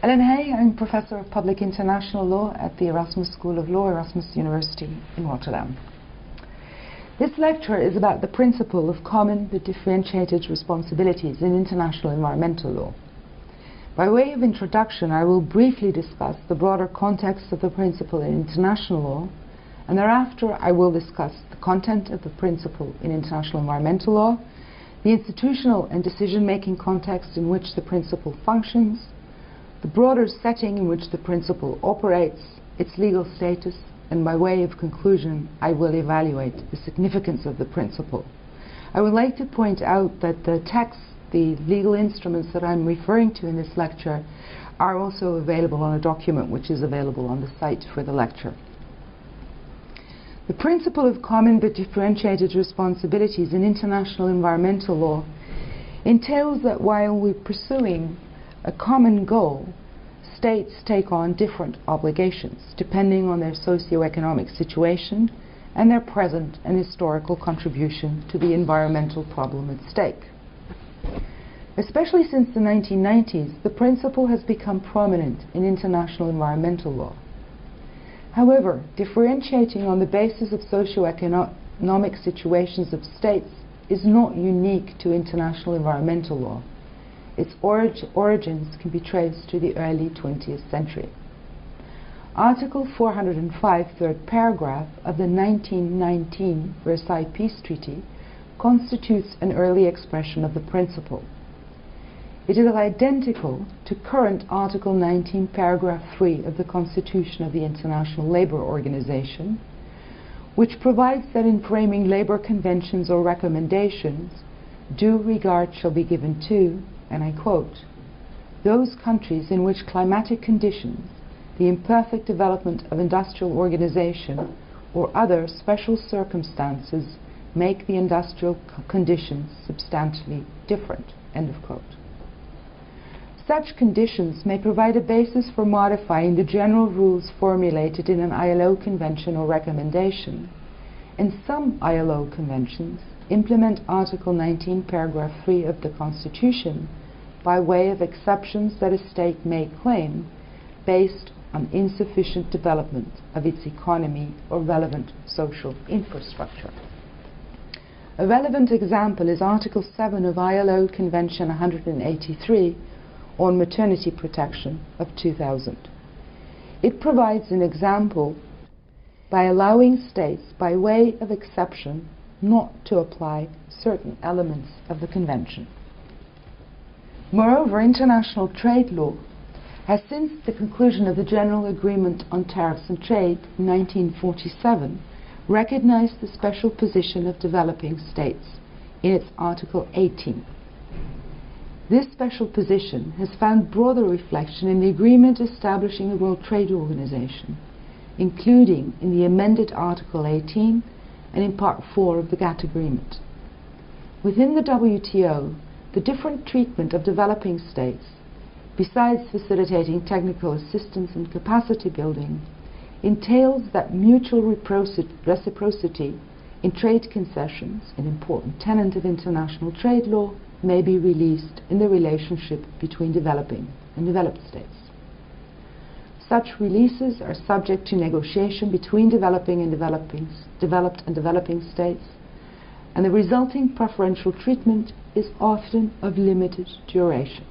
Ellen Hay, I'm Professor of Public International Law at the Erasmus School of Law, Erasmus University in Rotterdam. This lecture is about the principle of common but differentiated responsibilities in international environmental law. By way of introduction, I will briefly discuss the broader context of the principle in international law, and thereafter I will discuss the content of the principle in international environmental law, the institutional and decision-making context in which the principle functions, the broader setting in which the principle operates, its legal status, and by way of conclusion, I will evaluate the significance of the principle. I would like to point out that the texts, the legal instruments that I'm referring to in this lecture, are also available on a document which is available on the site for the lecture. The principle of common but differentiated responsibilities in international environmental law entails that while we're pursuing a common goal, states take on different obligations depending on their socio-economic situation and their present and historical contribution to the environmental problem at stake. Especially since the 1990s, the principle has become prominent in international environmental law. However, differentiating on the basis of socio-economic situations of states is not unique to international environmental law. Its origins can be traced to the early 20th century. Article 405, third paragraph of the 1919 Versailles Peace Treaty constitutes an early expression of the principle. It is identical to current Article 19, paragraph 3 of the Constitution of the International Labour Organization, which provides that in framing labour conventions or recommendations, due regard shall be given to, and I quote, those countries in which climatic conditions, the imperfect development of industrial organization, or other special circumstances make the industrial conditions substantially different, end of quote. Such conditions may provide a basis for modifying the general rules formulated in an ILO convention or recommendation, and some ILO conventions implement Article 19, paragraph 3 of the Constitution by way of exceptions that a state may claim based on insufficient development of its economy or relevant social infrastructure. A relevant example is Article 7 of ILO Convention 183 on maternity protection of 2000. It provides an example by allowing states, by way of exception, not to apply certain elements of the Convention. Moreover, international trade law has, since the conclusion of the General Agreement on Tariffs and Trade in 1947, recognized the special position of developing states in its Article 18. This special position has found broader reflection in the agreement establishing the World Trade Organization, including in the amended Article 18 and in Part 4 of the GATT Agreement. Within the WTO, the different treatment of developing states, besides facilitating technical assistance and capacity building, entails that mutual reciprocity in trade concessions, an important tenet of international trade law, may be released in the relationship between developing and developed states. Such releases are subject to negotiation between developed and developing states, and the resulting preferential treatment is often of limited duration.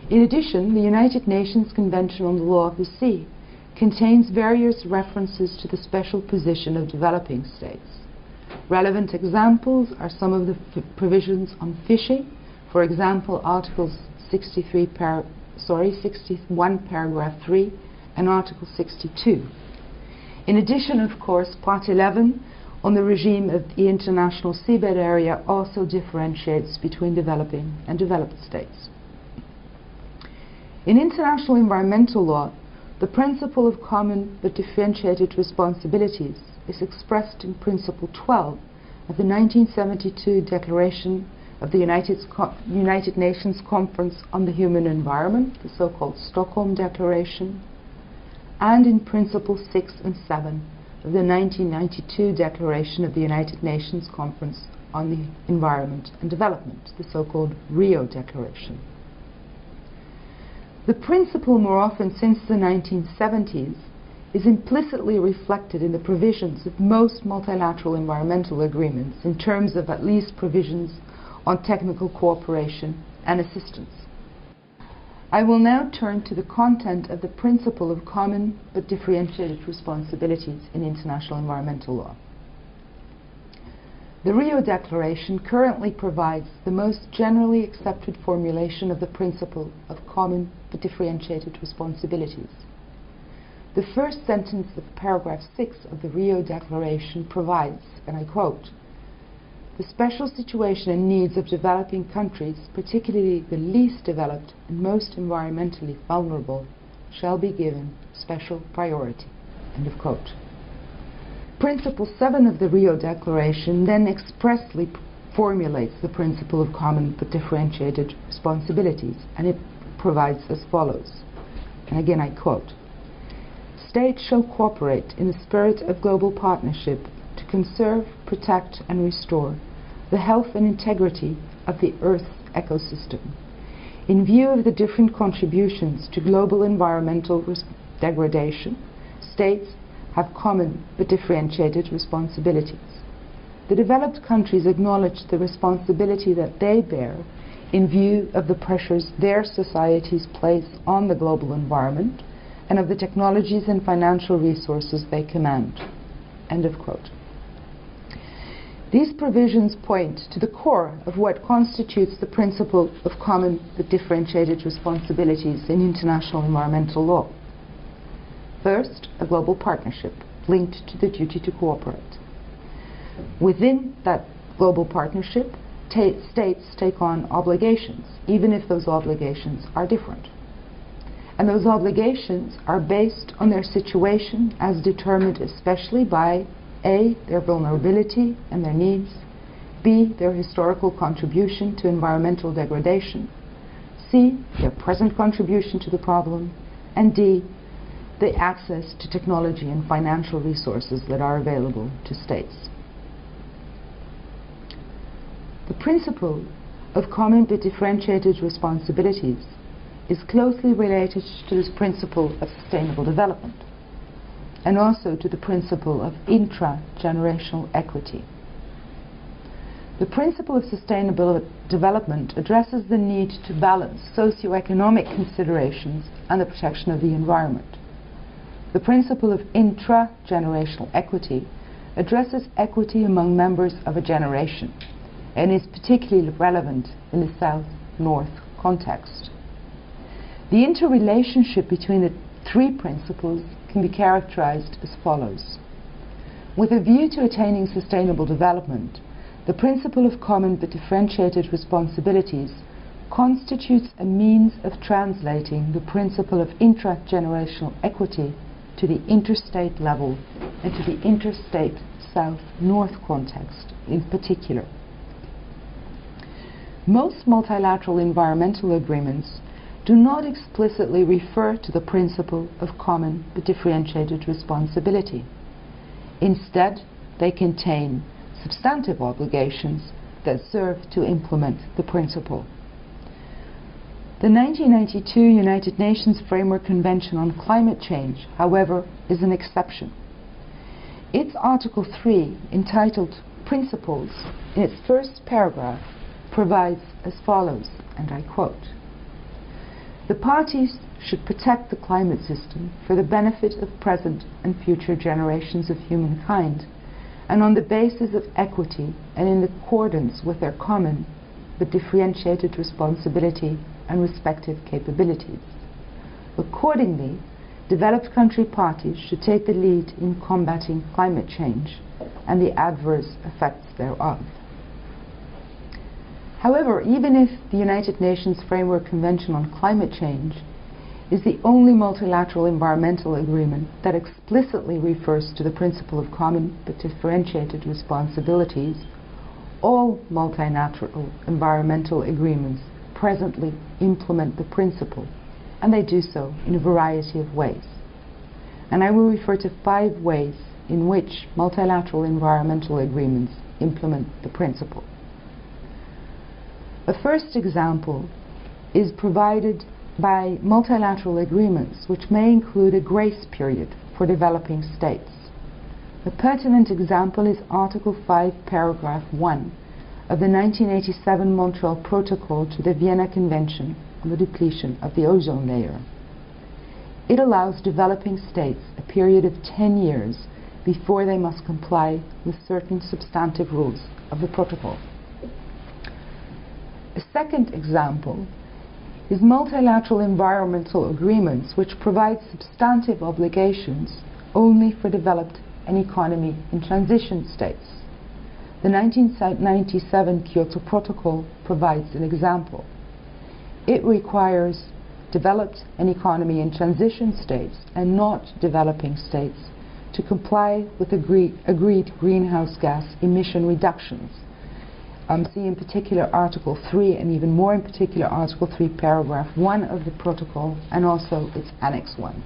In addition, the United Nations Convention on the Law of the Sea contains various references to the special position of developing states. Relevant examples are some of the provisions on fishing, for example, Articles 61, paragraph 3, and Article 62. In addition, of course, Part 11 on the regime of the international seabed area also differentiates between developing and developed states. In international environmental law, the principle of common but differentiated responsibilities is expressed in Principle 12 of the 1972 Declaration of the United Nations Conference on the Human Environment, the so-called Stockholm Declaration, and in Principle 6 and 7 of the 1992 Declaration of the United Nations Conference on the Environment and Development, the so-called Rio Declaration. The principle, more often since the 1970s, is implicitly reflected in the provisions of most multilateral environmental agreements in terms of at least provisions on technical cooperation and assistance. I will now turn to the content of the principle of common but differentiated responsibilities in international environmental law. The Rio Declaration currently provides the most generally accepted formulation of the principle of common but differentiated responsibilities. The first sentence of paragraph 6 of the Rio Declaration provides, and I quote, "The special situation and needs of developing countries, particularly the least developed and most environmentally vulnerable, shall be given special priority." End of quote. Principle 7 of the Rio Declaration then expressly formulates the principle of common but differentiated responsibilities, and it provides as follows, and again I quote, "States shall cooperate in the spirit of global partnership to conserve, protect and restore the health and integrity of the Earth's ecosystem. In view of the different contributions to global environmental degradation, states have common but differentiated responsibilities. The developed countries acknowledge the responsibility that they bear in view of the pressures their societies place on the global environment and of the technologies and financial resources they command." End of quote. These provisions point to the core of what constitutes the principle of common but differentiated responsibilities in international environmental law. First, a global partnership linked to the duty to cooperate. Within that global partnership, states take on obligations, even if those obligations are different. And those obligations are based on their situation as determined especially by A, their vulnerability and their needs, B, their historical contribution to environmental degradation, C, their present contribution to the problem, and D, the access to technology and financial resources that are available to states. The principle of common but differentiated responsibilities is closely related to this principle of sustainable development and also to the principle of intra-generational equity. The principle of sustainable development addresses the need to balance socio-economic considerations and the protection of the environment. The principle of intra-generational equity addresses equity among members of a generation and is particularly relevant in the South-North context. The interrelationship between the three principles can be characterized as follows. With a view to attaining sustainable development, the principle of common but differentiated responsibilities constitutes a means of translating the principle of intra-generational equity to the interstate level and to the interstate South-North context in particular. Most multilateral environmental agreements do not explicitly refer to the principle of common but differentiated responsibility. Instead, they contain substantive obligations that serve to implement the principle. The 1992 United Nations Framework Convention on Climate Change, however, is an exception. Its Article 3, entitled Principles, in its first paragraph, provides as follows, and I quote, "The parties should protect the climate system for the benefit of present and future generations of humankind, and on the basis of equity and in accordance with their common but differentiated responsibility and respective capabilities. Accordingly, developed country parties should take the lead in combating climate change and the adverse effects thereof." However, even if the United Nations Framework Convention on Climate Change is the only multilateral environmental agreement that explicitly refers to the principle of common but differentiated responsibilities, all multilateral environmental agreements presently implement the principle, and they do so in a variety of ways. And I will refer to 5 ways in which multilateral environmental agreements implement the principle. A first example is provided by multilateral agreements which may include a grace period for developing states. A pertinent example is Article 5, Paragraph 1 of the 1987 Montreal Protocol to the Vienna Convention on the Depletion of the Ozone Layer. It allows developing states a period of 10 years before they must comply with certain substantive rules of the protocol. A second example is multilateral environmental agreements which provide substantive obligations only for developed and economy in transition states. The 1997 Kyoto Protocol provides an example. It requires developed and economy in transition states and not developing states to comply with agreed greenhouse gas emission reductions. See in particular Article 3 and even more in particular Article 3 Paragraph 1 of the protocol and also its Annex 1.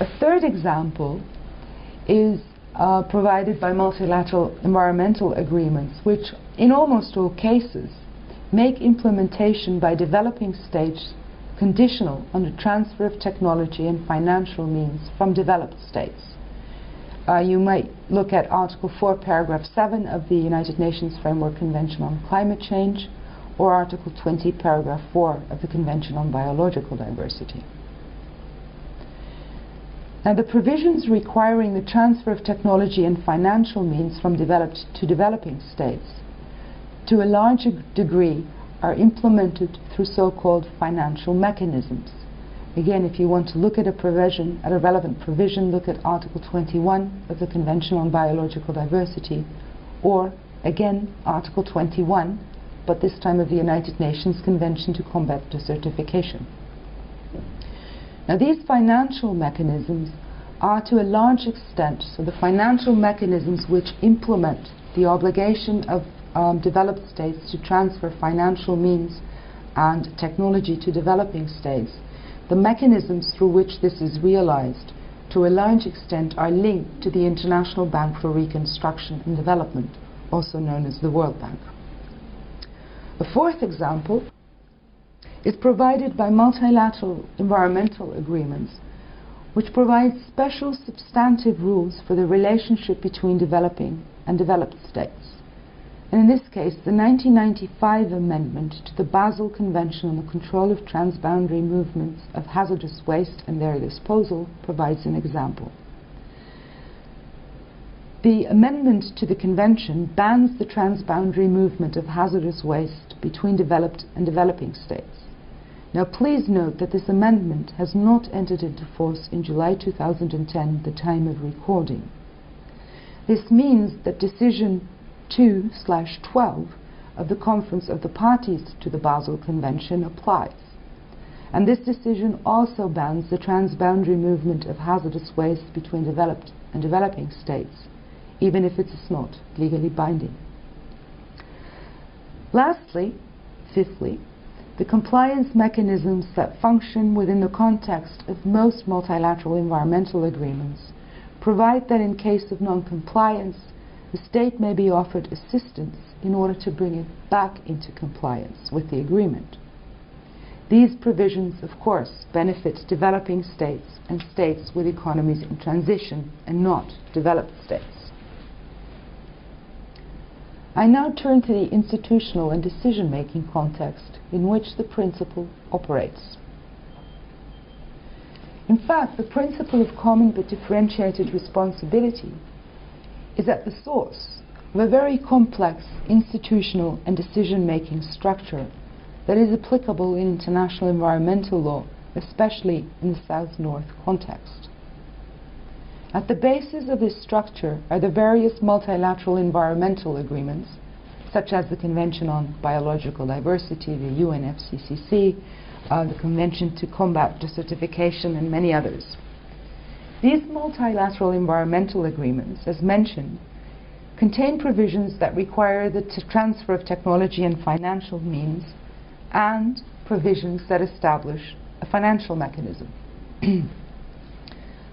A third example is provided by multilateral environmental agreements which in almost all cases make implementation by developing states conditional on the transfer of technology and financial means from developed states. You might look at Article 4, Paragraph 7 of the United Nations Framework Convention on Climate Change or Article 20, Paragraph 4 of the Convention on Biological Diversity. Now, the provisions requiring the transfer of technology and financial means from developed to developing states to a large degree are implemented through so-called financial mechanisms. Again, if you want to look at a provision, at a relevant provision, look at Article 21 of the Convention on Biological Diversity, or again Article 21, but this time of the United Nations Convention to Combat Desertification. Now, these financial mechanisms are to a large extent, so the financial mechanisms which implement the obligation of developed states to transfer financial means and technology to developing states, the mechanisms through which this is realized to a large extent are linked to the International Bank for Reconstruction and Development, also known as the World Bank. A fourth example is provided by multilateral environmental agreements which provide special substantive rules for the relationship between developing and developed states. And in this case, the 1995 amendment to the Basel Convention on the Control of Transboundary Movements of Hazardous Waste and Their Disposal provides an example. The amendment to the Convention bans the transboundary movement of hazardous waste between developed and developing states. Now, please note that this amendment has not entered into force in July 2010, the time of recording. This means that Decision 2/12 of the Conference of the Parties to the Basel Convention applies. And this decision also bans the transboundary movement of hazardous waste between developed and developing states, even if it is not legally binding. Lastly, fifthly, the compliance mechanisms that function within the context of most multilateral environmental agreements provide that in case of non-compliance, the state may be offered assistance in order to bring it back into compliance with the agreement. These provisions, of course, benefit developing states and states with economies in transition and not developed states. I now turn to the institutional and decision-making context in which the principle operates. In fact, the principle of common but differentiated responsibility is at the source of a very complex institutional and decision-making structure that is applicable in international environmental law, especially in the South-North context. At the basis of this structure are the various multilateral environmental agreements, such as the Convention on Biological Diversity, the UNFCCC, the Convention to Combat Desertification, and many others. These multilateral environmental agreements, as mentioned, contain provisions that require the transfer of technology and financial means, and provisions that establish a financial mechanism.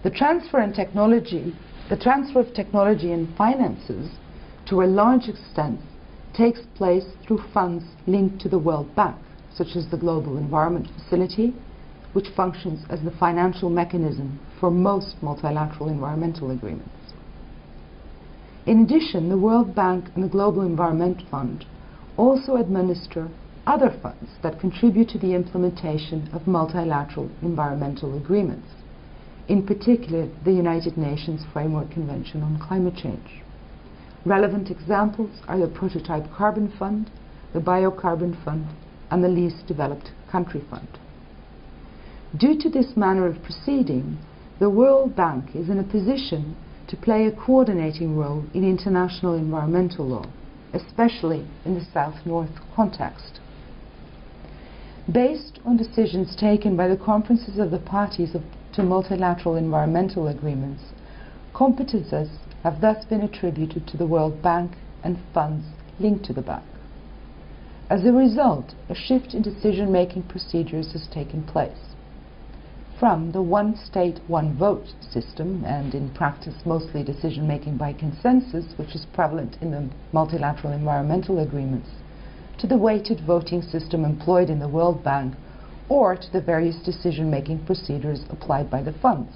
The transfer of technology and finances, to a large extent, takes place through funds linked to the World Bank, such as the Global Environment Facility, which functions as the financial mechanism for most multilateral environmental agreements. In addition, the World Bank and the Global Environment Fund also administer other funds that contribute to the implementation of multilateral environmental agreements, in particular the United Nations Framework Convention on Climate Change. Relevant examples are the Prototype Carbon Fund, the Biocarbon Fund, and the Least Developed Country Fund. Due to this manner of proceeding, the World Bank is in a position to play a coordinating role in international environmental law, especially in the South-North context. Based on decisions taken by the conferences of the parties to multilateral environmental agreements, competences have thus been attributed to the World Bank and funds linked to the bank. As a result, a shift in decision-making procedures has taken place. From the one state, one vote system, and in practice mostly decision-making by consensus, which is prevalent in the multilateral environmental agreements, to the weighted voting system employed in the World Bank, or to the various decision-making procedures applied by the funds.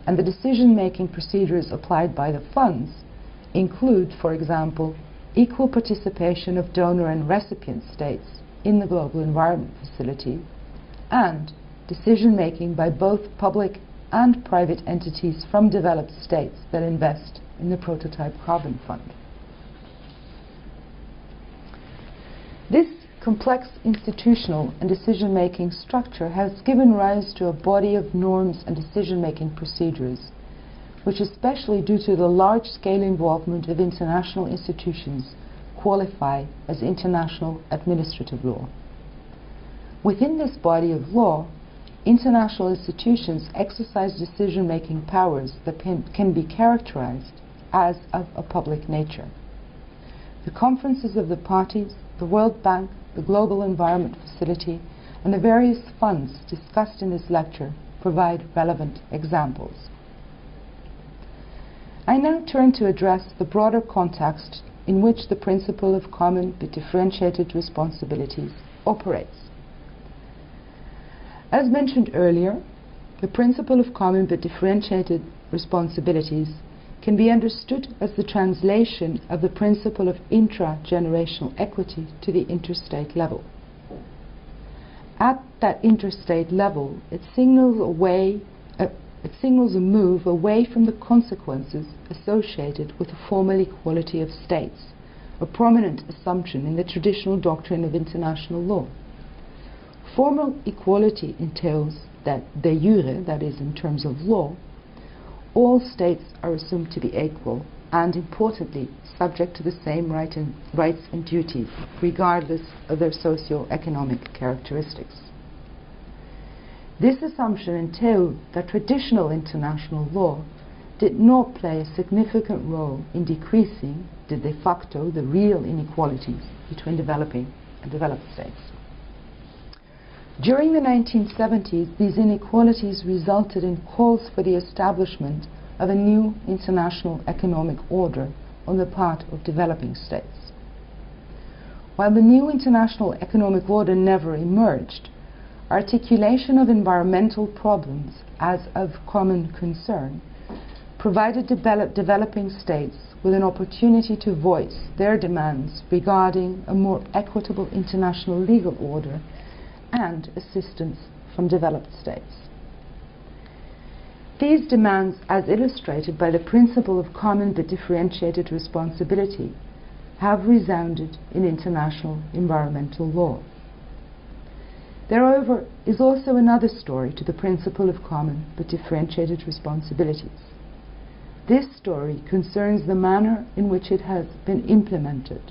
And the decision-making procedures applied by the funds include, for example, equal participation of donor and recipient states in the Global Environment Facility, and decision-making by both public and private entities from developed states that invest in the Prototype Carbon Fund. This complex institutional and decision-making structure has given rise to a body of norms and decision-making procedures, which, especially due to the large-scale involvement of international institutions, qualify as international administrative law. Within this body of law, international institutions exercise decision-making powers that can be characterized as of a public nature. The conferences of the parties, the World Bank, the Global Environment Facility, and the various funds discussed in this lecture provide relevant examples. I now turn to address the broader context in which the principle of common but differentiated responsibilities operates. As mentioned earlier, the principle of common but differentiated responsibilities can be understood as the translation of the principle of intra-generational equity to the interstate level. At that interstate level, it signals a move away from the consequences associated with the formal equality of states, a prominent assumption in the traditional doctrine of international law. Formal equality entails that de jure, that is in terms of law, all states are assumed to be equal and, importantly, subject to the same rights and duties, regardless of their socio-economic characteristics. This assumption entailed that traditional international law did not play a significant role in decreasing, de facto, the real inequalities between developing and developed states. During the 1970s, these inequalities resulted in calls for the establishment of a new international economic order on the part of developing states. While the new international economic order never emerged, articulation of environmental problems as of common concern provided developing states with an opportunity to voice their demands regarding a more equitable international legal order and assistance from developed states. These demands, as illustrated by the principle of common but differentiated responsibility, have resounded in international environmental law. There is also another story to the principle of common but differentiated responsibilities. This story concerns the manner in which it has been implemented,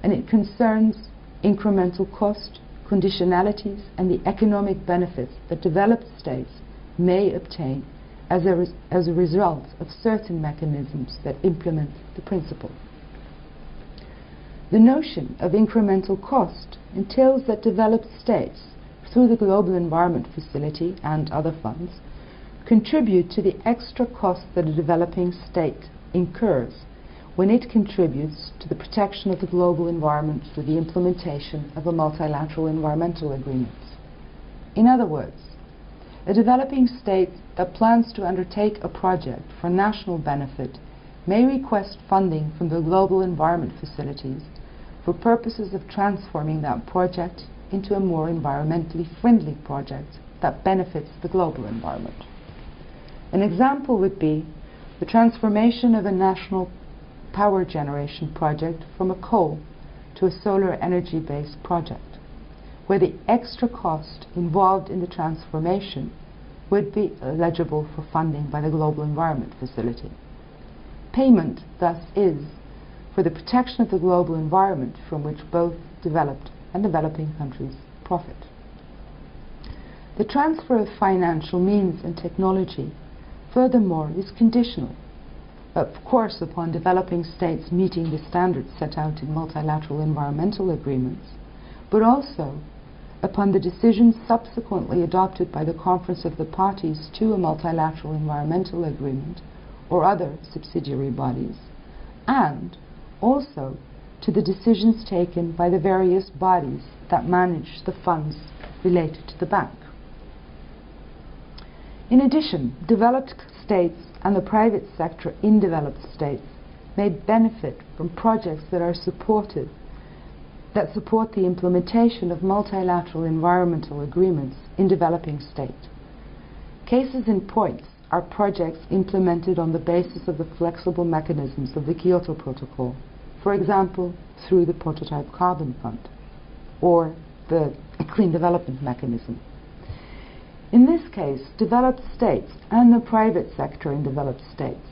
and it concerns incremental cost, conditionalities, and the economic benefits that developed states may obtain as a result of certain mechanisms that implement the principle. The notion of incremental cost entails that developed states, through the Global Environment Facility and other funds, contribute to the extra cost that a developing state incurs when it contributes to the protection of the global environment through the implementation of a multilateral environmental agreement. In other words, a developing state that plans to undertake a project for national benefit may request funding from the global environment facilities for purposes of transforming that project into a more environmentally friendly project that benefits the global environment. An example would be the transformation of a national power generation project from a coal to a solar energy-based project, where the extra cost involved in the transformation would be eligible for funding by the Global Environment Facility. Payment, thus, is for the protection of the global environment from which both developed and developing countries profit. The transfer of financial means and technology, furthermore, is conditional, of course, upon developing states meeting the standards set out in multilateral environmental agreements, but also upon the decisions subsequently adopted by the Conference of the Parties to a multilateral environmental agreement or other subsidiary bodies, and also to the decisions taken by the various bodies that manage the funds related to the bank. In addition, developed states and the private sector in developed states may benefit from projects that support the implementation of multilateral environmental agreements in developing states. Cases in point are projects implemented on the basis of the flexible mechanisms of the Kyoto Protocol, for example, through the Prototype Carbon Fund or the Clean Development Mechanism. In this case, developed states and the private sector in developed states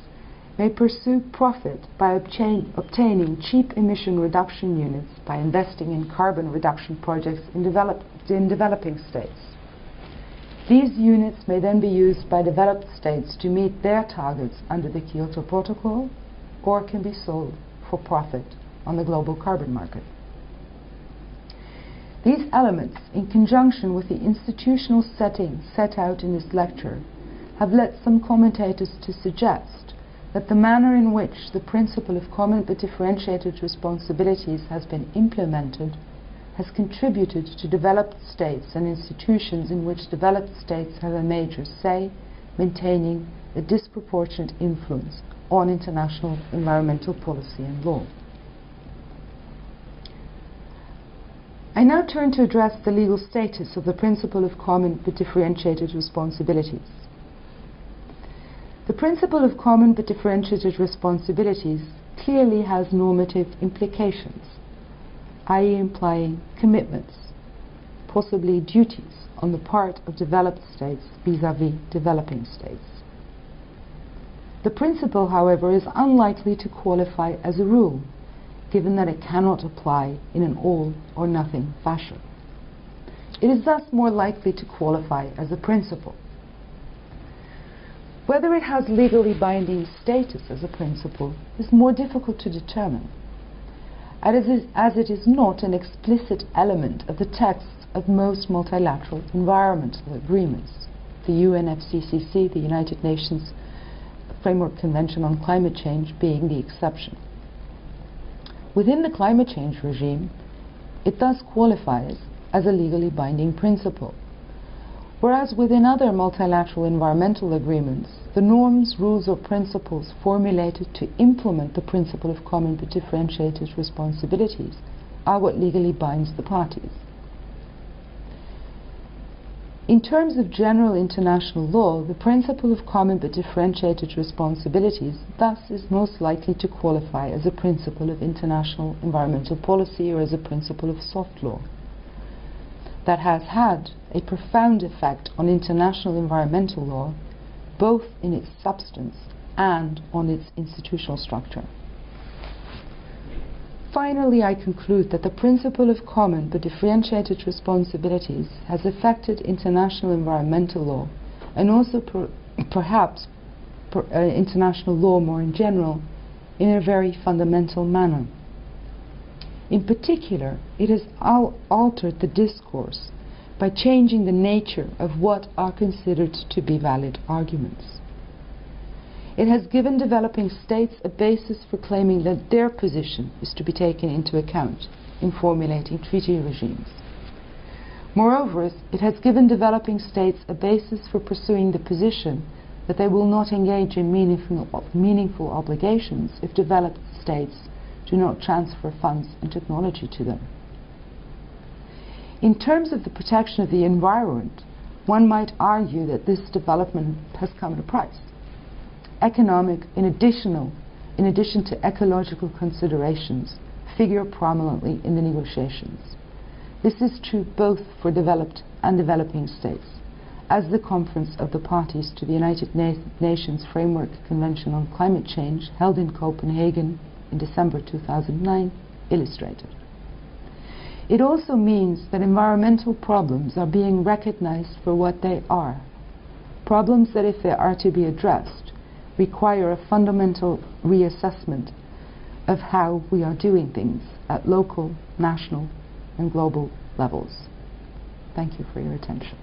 may pursue profit by obtaining cheap emission reduction units by investing in carbon reduction projects in developing states. These units may then be used by developed states to meet their targets under the Kyoto Protocol or can be sold for profit on the global carbon market. These elements, in conjunction with the institutional setting set out in this lecture, have led some commentators to suggest that the manner in which the principle of common but differentiated responsibilities has been implemented has contributed to developed states and institutions in which developed states have a major say, maintaining a disproportionate influence on international environmental policy and law. I now turn to address the legal status of the principle of common but differentiated responsibilities. The principle of common but differentiated responsibilities clearly has normative implications, i.e. implying commitments, possibly duties, on the part of developed states vis-à-vis developing states. The principle, however, is unlikely to qualify as a rule, given that it cannot apply in an all-or-nothing fashion. It is thus more likely to qualify as a principle. Whether it has legally binding status as a principle is more difficult to determine, as it is not an explicit element of the texts of most multilateral environmental agreements, the UNFCCC, the United Nations Framework Convention on Climate Change, being the exception. Within the climate change regime, it thus qualifies as a legally binding principle, whereas within other multilateral environmental agreements, the norms, rules or principles formulated to implement the principle of common but differentiated responsibilities are what legally binds the parties. In terms of general international law, the principle of common but differentiated responsibilities thus is most likely to qualify as a principle of international environmental policy or as a principle of soft law that has had a profound effect on international environmental law, both in its substance and on its institutional structure. Finally, I conclude that the principle of common but differentiated responsibilities has affected international environmental law and also perhaps international law more in general in a very fundamental manner. In particular, it has altered the discourse by changing the nature of what are considered to be valid arguments. It has given developing states a basis for claiming that their position is to be taken into account in formulating treaty regimes. Moreover, it has given developing states a basis for pursuing the position that they will not engage in meaningful obligations if developed states do not transfer funds and technology to them. In terms of the protection of the environment, one might argue that this development has come at a price. Economic, in addition to ecological considerations, figure prominently in the negotiations. This is true both for developed and developing states, as the Conference of the Parties to the United Nations Framework Convention on Climate Change, held in Copenhagen in December 2009, illustrated. It also means that environmental problems are being recognized for what they are. Problems that, if they are to be addressed, require a fundamental reassessment of how we are doing things at local, national, and global levels. Thank you for your attention.